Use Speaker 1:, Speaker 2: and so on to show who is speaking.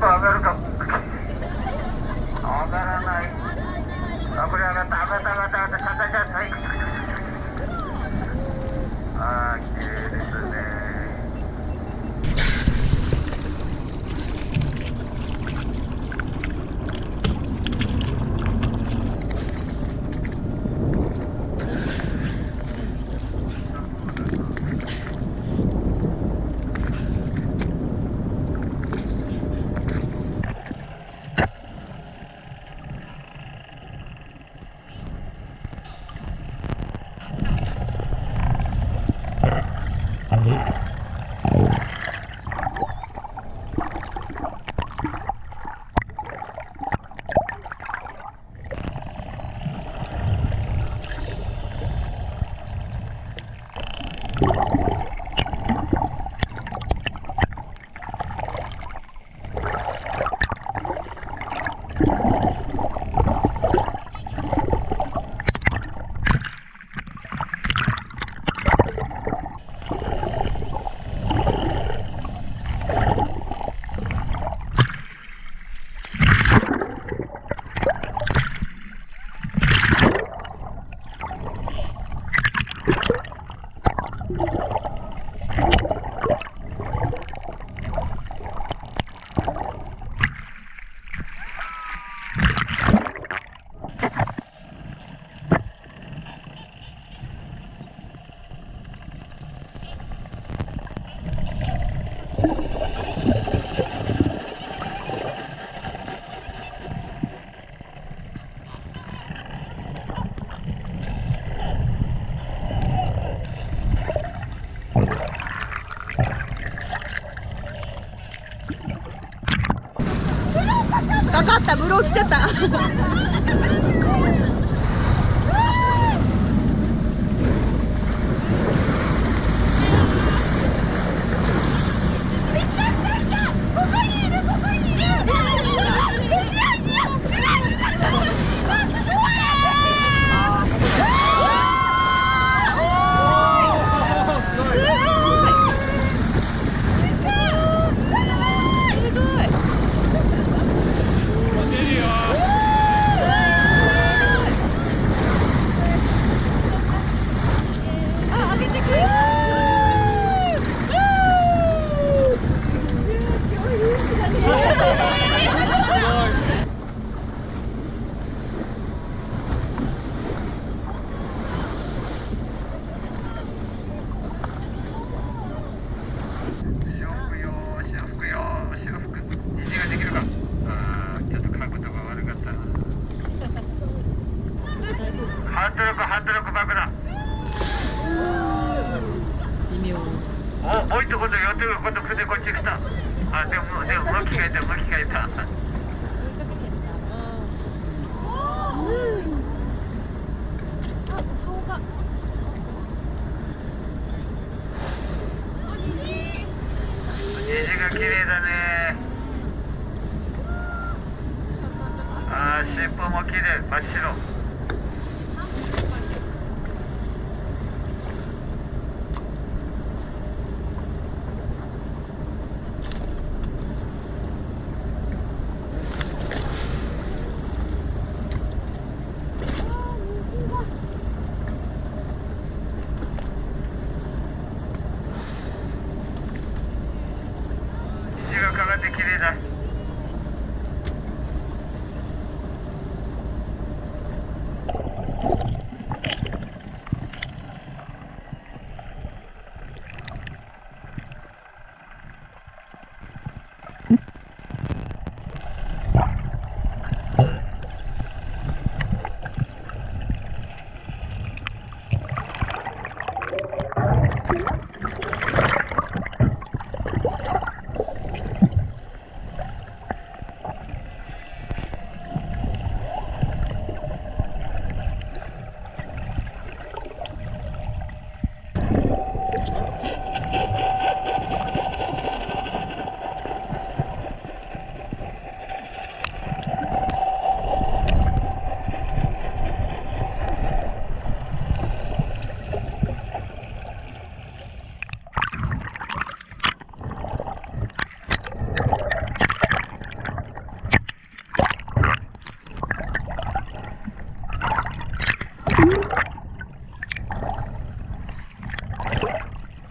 Speaker 1: 上がるか。上がらない。あ、これ上がった、上がった、上がった、上がった、はい。あー、綺麗ですね。
Speaker 2: かかった、ブロー来ちゃった
Speaker 1: ハンドル爆弾。
Speaker 2: 微妙。
Speaker 1: お、もう一個と寄ってる、今度船こっち来た。あ、でも向き変えた、向き変えた。虹が綺麗だね。あ、尻尾も綺麗、真っ白。かかって綺麗だ。あ